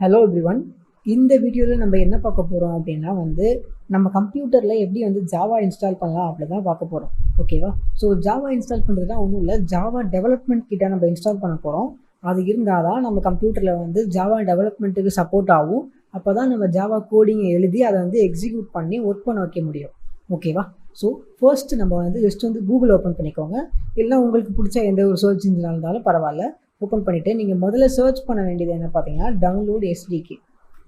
Hello everyone. இந்த வீடியோவில் நம்ம என்ன பார்க்க போகிறோம் அப்படின்னா நம்ம கம்ப்யூட்டரில் எப்படி ஜாவா இன்ஸ்டால் பண்ணலாம் அப்படி தான் பார்க்க போகிறோம். ஓகேவா? ஸோ ஜாவா இன்ஸ்டால் பண்ணுறதுலாம் ஒன்றும் இல்லை, ஜாவா டெவலப்மெண்ட் கிட்ட நம்ம இன்ஸ்டால் பண்ண போகிறோம். அது இருந்தால் தான் நம்ம கம்ப்யூட்டரில் ஜாவா டெவலப்மெண்ட்டுக்கு சப்போர்ட் ஆகும். அப்போ தான் நம்ம ஜாவா கோடிங்கை எழுதி அதை எக்ஸிக்யூட் பண்ணி ஒர்க் பண்ண வைக்க முடியும். ஓகேவா? ஸோ ஃபர்ஸ்ட் நம்ம ஜஸ்ட் கூகுள் ஓப்பன் பண்ணிக்கோங்க. இல்லை உங்களுக்கு பிடிச்ச எந்த ஒரு சர்ச் இன்ஜினாக இருந்தாலும் பரவாயில்ல. ஓப்பன் பண்ணிவிட்டு நீங்கள் முதல்ல சர்ச் பண்ண வேண்டியது என்ன பார்த்தீங்கன்னா download SDK.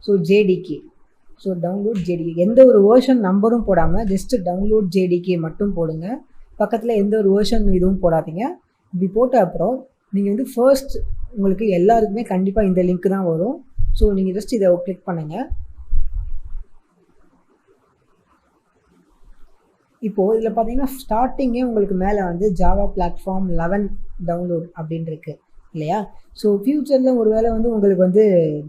So JDK. So download JDK எந்த ஒரு வேர்ஷன் நம்பரும் போடாமல் ஜஸ்ட் டவுன்லோட் ஜேடிகே மட்டும் போடுங்க. பக்கத்தில் எந்த ஒரு வேர்ஷன் இதுவும் போடாதீங்க. இப்படி போட்ட அப்புறம் நீங்கள் ஃபர்ஸ்ட் உங்களுக்கு எல்லாருக்குமே கண்டிப்பாக இந்த லிங்க் தான் வரும். ஸோ நீங்கள் ஜஸ்ட் இதை கிளிக் பண்ணுங்கள். இப்போது இதில் பார்த்தீங்கன்னா ஸ்டார்டிங்கே உங்களுக்கு மேலே ஜாவா பிளாட்ஃபார்ம் 11 டவுன்லோட் அப்படின்னு இருக்குது இல்லையா? ஸோ ஃப்யூச்சரில் ஒரு வேளை உங்களுக்கு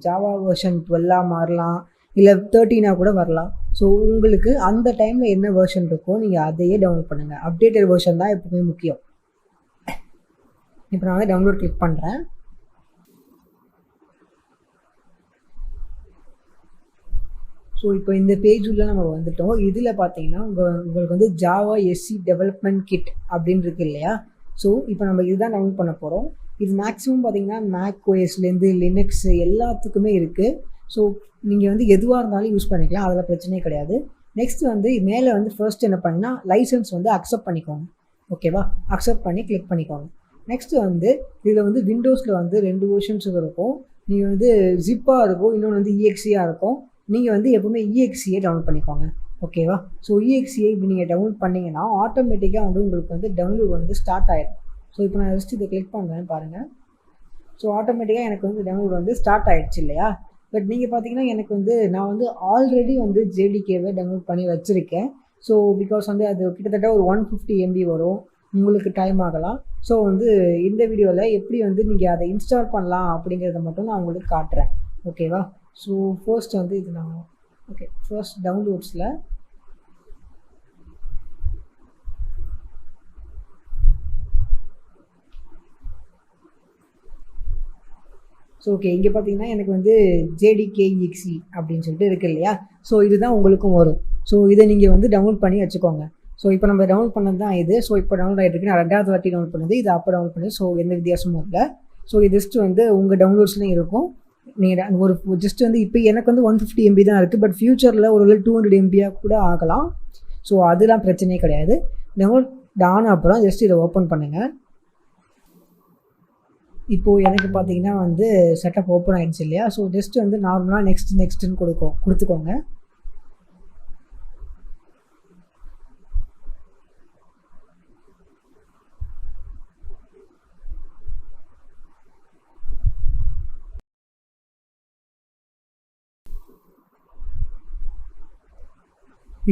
ஜாவா வெர்ஷன் 12 மாறலாம், இல்லை 13 கூட வரலாம். ஸோ உங்களுக்கு அந்த டைமில் என்ன வெர்ஷன் இருக்கோ நீங்கள் அதையே டவுன்லோட் பண்ணுங்கள். அப்டேட்டட் வெர்ஷன் தான் எப்பவுமே முக்கியம். இப்போ நான் டவுன்லோட் கிளிக் பண்ணுறேன். ஸோ இப்போ இந்த பேஜ் உள்ள நம்ம வந்துட்டோம். இதில் பார்த்தீங்கன்னா உங்களுக்கு ஜாவா எஸ்சி டெவலப்மெண்ட் கிட் அப்படின்னு இருக்கு இல்லையா? ஸோ இப்போ நம்ம இதுதான் டவுன்லோட் பண்ண போகிறோம். இது மேக்ஸிமம் பார்த்தீங்கன்னா மேக் ஓஎஸ்லேருந்து லினக்ஸ் எல்லாத்துக்குமே இருக்குது. ஸோ நீங்கள் எதுவாக இருந்தாலும் யூஸ் பண்ணிக்கலாம், அதில் பிரச்சனையே கிடையாது. நெக்ஸ்ட் மேலே ஃபர்ஸ்ட் என்ன பண்ணால் லைசன்ஸ் அக்செப்ட் பண்ணிக்கோங்க. ஓகேவா? அக்செப்ட் பண்ணி கிளிக் பண்ணிக்கோங்க. நெக்ஸ்ட் இதில் விண்டோஸில் 2 வெர்ஷன்ஸ் இருக்கும். நீங்கள் ஜிப்பாக இருக்கும், இன்னொன்று இஎக்ஸியாக இருக்கும். நீங்கள் எப்பவுமே இஎக்ஸியை டவுன்லோட் பண்ணிக்கோங்க. ஓகேவா? ஸோ இஎக்ஸியை இப்போ நீங்கள் டவுன்லோட் பண்ணிங்கன்னா ஆட்டோமேட்டிக்காக உங்களுக்கு டவுன்லோட் ஸ்டார்ட் ஆகிடும். ஸோ இப்போ நான் ஜஸ்ட் இதை கிளிக் பண்ணுறேன் பாருங்கள். ஸோ ஆட்டோமேட்டிக்காக எனக்கு டவுன்லோட் ஸ்டார்ட் ஆகிடுச்சு இல்லையா? பட் நீங்கள் பார்த்தீங்கன்னா எனக்கு நான் ஆல்ரெடி ஜேடிகேவை டவுன்லோட் பண்ணி வச்சுருக்கேன். ஸோ பிகாஸ் அது கிட்டத்தட்ட ஒரு 150 MB வரும், உங்களுக்கு டைம் ஆகலாம். ஸோ இந்த வீடியோவில் எப்படி நீங்கள் அதை இன்ஸ்டால் பண்ணலாம் அப்படிங்கிறத மட்டும் நான் உங்களுக்கு காட்டுறேன். ஓகேவா? ஸோ ஃபர்ஸ்ட் இது நான் ஃபர்ஸ்ட் டவுன்லோட்ஸில் ஸோ இங்கே பார்த்தீங்கன்னா எனக்கு ஜேடிகேஇஎக்ஸி அப்படின்னு சொல்லிட்டு இருக்குது இல்லையா? ஸோ இதுதான் உங்களுக்கும் வரும். ஸோ இதை நீங்கள் டவுன்லோட் பண்ணி வச்சுக்கோங்க. ஸோ இப்போ நம்ம டவுன்லோட் பண்ணது தான் இது. ஸோ இப்போ டவுன்லோட் ஆகிட்டு இருக்கு. நான் 2வது வாட்டி டவுன்லோட் பண்ணது, இது அப்போ டவுன்லோட் பண்ணது. ஸோ எந்த வித்தியாசமும் இல்லை. ஸோ இது ஜஸ்ட் உங்கள் டவுன்லோட்ஸ்லையும் இருக்கும். நீங்கள் ஒரு ஜஸ்ட் இப்போ எனக்கு 150 MB தான் இருக்குது. பட் ஃப்யூச்சரில் ஒரு 200 MB கூட ஆகலாம். ஸோ அதெல்லாம் பிரச்சனையே கிடையாது. டவுன்லோட் ஆன அப்புறம் ஜஸ்ட் இதை ஓப்பன் பண்ணுங்கள். இப்போது எனக்கு பார்த்தீங்கன்னா செட்டப் ஓப்பன் ஆகிடுச்சு இல்லையா? ஸோ ஜஸ்ட் நார்மலாக நெக்ஸ்ட்டுன்னு கொடுத்துக்கோங்க.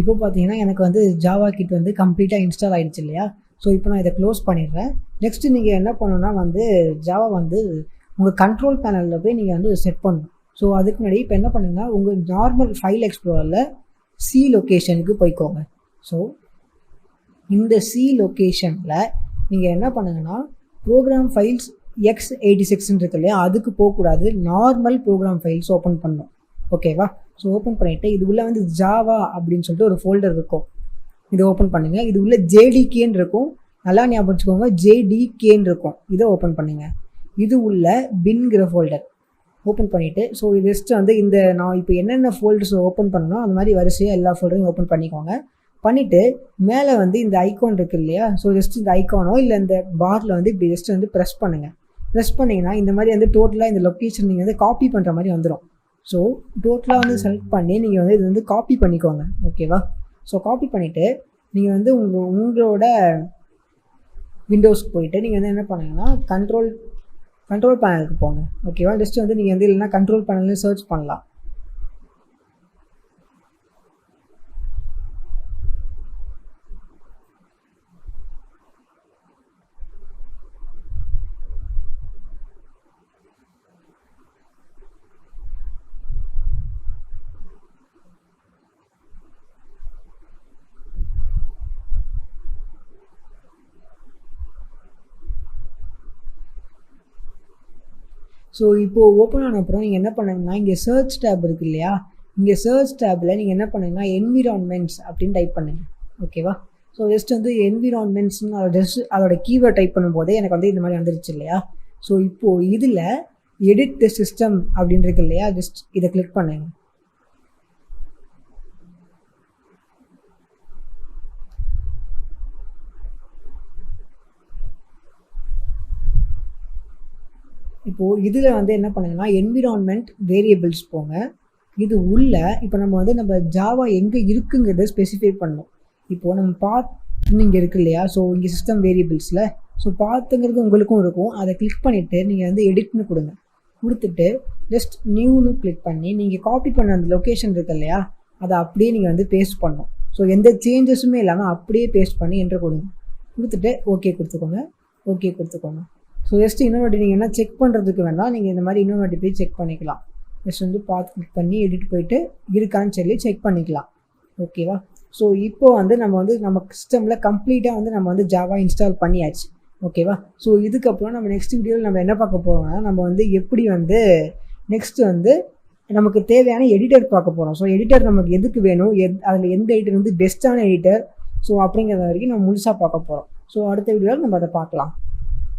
இப்போ பார்த்தீங்கன்னா எனக்கு ஜாவா கிட் கம்ப்ளீட்டாக இன்ஸ்டால் ஆகிடுச்சு இல்லையா? ஸோ இப்போ நான் இதை க்ளோஸ் பண்ணிடுறேன். நெக்ஸ்ட்டு நீங்கள் என்ன பண்ணணுன்னா ஜாவா உங்கள் கண்ட்ரோல் பேனலில் போய் நீங்கள் செட் பண்ணணும். ஸோ அதுக்கு முன்னாடி இப்போ என்ன பண்ணுங்கன்னா உங்கள் நார்மல் ஃபைல் எக்ஸ்ப்ளோரரில் சி லொக்கேஷனுக்கு போய்க்கோங்க. ஸோ இந்த சி லொக்கேஷனில் நீங்கள் என்ன பண்ணுங்கன்னா ப்ரோக்ராம் ஃபைல்ஸ் x86 இருக்கு இல்லையா? அதுக்கு போகக்கூடாது, நார்மல் ப்ரோக்ராம் ஃபைல்ஸ் ஓப்பன் பண்ணணும். ஓகேவா? ஸோ ஓப்பன் பண்ணிவிட்டு இது உள்ளே ஜாவா அப்படின்னு சொல்லிட்டு ஒரு ஃபோல்டர் இருக்கும். இதை ஓப்பன் பண்ணுங்கள். இது உள்ள ஜேடிகேன்னு இருக்கும், நல்லா ஞாபகம் வச்சுக்கோங்க, ஜேடிகேன்னு இருக்கும். இதை ஓப்பன் பண்ணுங்கள். இது உள்ள பின்கிற ஃபோல்டர் ஓப்பன் பண்ணிவிட்டு ஸோ இது ஜஸ்ட் இந்த நான் இப்போ என்னென்ன ஃபோல்டர்ஸ் ஓப்பன் பண்ணணும் அந்த மாதிரி வரிசையாக எல்லா ஃபோல்டரையும் ஓப்பன் பண்ணிக்கோங்க. பண்ணிவிட்டு மேலே இந்த ஐக்கான் இருக்குது இல்லையா? ஸோ ஜஸ்ட் இந்த ஐக்கானோ இல்லை இந்த பாரில் இப்படி ஜஸ்ட் ப்ரெஸ் பண்ணுங்கள். ப்ரெஸ் பண்ணிங்கன்னா இந்த மாதிரி டோட்டலாக இந்த லொக்கேஷன் நீங்கள் காப்பி பண்ணுற மாதிரி வந்துடும். ஸோ டோட்டலாக செலக்ட் பண்ணி நீங்கள் இது காப்பி பண்ணிக்கோங்க. ஓகேவா? ஸோ காப்பி பண்ணிவிட்டு நீங்கள் உங்களோட விண்டோஸ்க்கு போயிட்டு நீங்கள் என்ன பண்ணுங்கன்னா கண்ட்ரோல் பேனலுக்கு போங்க. ஓகேவா? ஜஸ்ட் நீங்கள் இல்லைன்னா கண்ட்ரோல் பேனல்னு சர்ச் பண்ணலாம். ஸோ இப்போது ஓப்பன் ஆன அப்புறம் நீங்கள் என்ன பண்ணுங்கன்னா இங்கே சர்ச் டேப் இருக்குது இல்லையா, இங்கே சர்ச் டேப்பில் நீங்கள் என்ன பண்ணுங்கன்னா என்விரான்மெண்ட்ஸ் அப்படின்னு டைப் பண்ணுங்கள். ஓகேவா? ஸோ ஜஸ்ட் வந்து என்விரான்மெண்ட்ஸ்னு அதோட கீவேர்ட் டைப் பண்ணும்போதே எனக்கு வந்து இந்த மாதிரி வந்துருச்சு இல்லையா. ஸோ இப்போது இதில் எடிட் தி சிஸ்டம் அப்படின்னு இருக்கு இல்லையா, ஜஸ்ட் இதை கிளிக் பண்ணுங்க. இப்போது இதில் வந்து என்ன பண்ணுங்கன்னா என்விரான்மெண்ட் வேரியபிள்ஸ் போங்க. இது உள்ள இப்போ நம்ம ஜாவா எங்கே இருக்குங்கிறத ஸ்பெசிஃபை பண்ணணும். இப்போது நம்ம பாத் இங்கே இருக்கு இல்லையா, ஸோ இங்கே சிஸ்டம் வேரியபிள்ஸில் ஸோ பாத்துங்கிறது உங்களுக்கும் இருக்கும். அதை கிளிக் பண்ணிவிட்டு நீங்கள் வந்து எடிட்னு கொடுங்க. கொடுத்துட்டு ஜஸ்ட் நியூன்னு கிளிக் பண்ணி நீங்கள் காப்பி பண்ண அந்த லொக்கேஷன் இருக்கு இல்லையா, அதை அப்படியே நீங்கள் வந்து பேஸ்ட் பண்ணணும். ஸோ எந்த சேஞ்சஸுமே இல்லாமல் அப்படியே பேஸ்ட் பண்ணி என்ட்ரு கொடுங்க. கொடுத்துட்டு ஓகே கொடுத்துக்கோங்க. ஸோ ஜஸ்ட் இன்னொரு வாட்டி நீங்கள் என்ன செக் பண்ணுறதுக்கு வேணால் நீங்கள் இந்த மாதிரி இன்னொரு வாட்டி போய் செக் பண்ணிக்கலாம். ஜஸ்ட் வந்து பார்த்து கிளிக் பண்ணி எடிட் போயிட்டு இருக்கான்னு சொல்லி செக் பண்ணிக்கலாம். ஓகேவா? ஸோ இப்போ வந்து நம்ம சிஸ்டமில் கம்ப்ளீட்டாக வந்து நம்ம வந்து ஜாவா இன்ஸ்டால் பண்ணியாச்சு. ஓகேவா? ஸோ இதுக்கப்புறம் நம்ம நெக்ஸ்ட் வீடியோவில் நம்ம என்ன பார்க்க போகிறோம்னா நம்ம வந்து எப்படி வந்து நெக்ஸ்ட் வந்து நமக்கு தேவையான எடிட்டர் பார்க்க போகிறோம். ஸோ எடிட்டர் நமக்கு எதுக்கு வேணும், அதில் எந்த எடிட்டர் வந்து பெஸ்ட்டான எடிட்டர், ஸோ அப்படிங்கிறத வரைக்கும் நம்ம முழுசாக பார்க்க போகிறோம். ஸோ அடுத்த வீடியோவில் நம்ம அதை பார்க்கலாம்.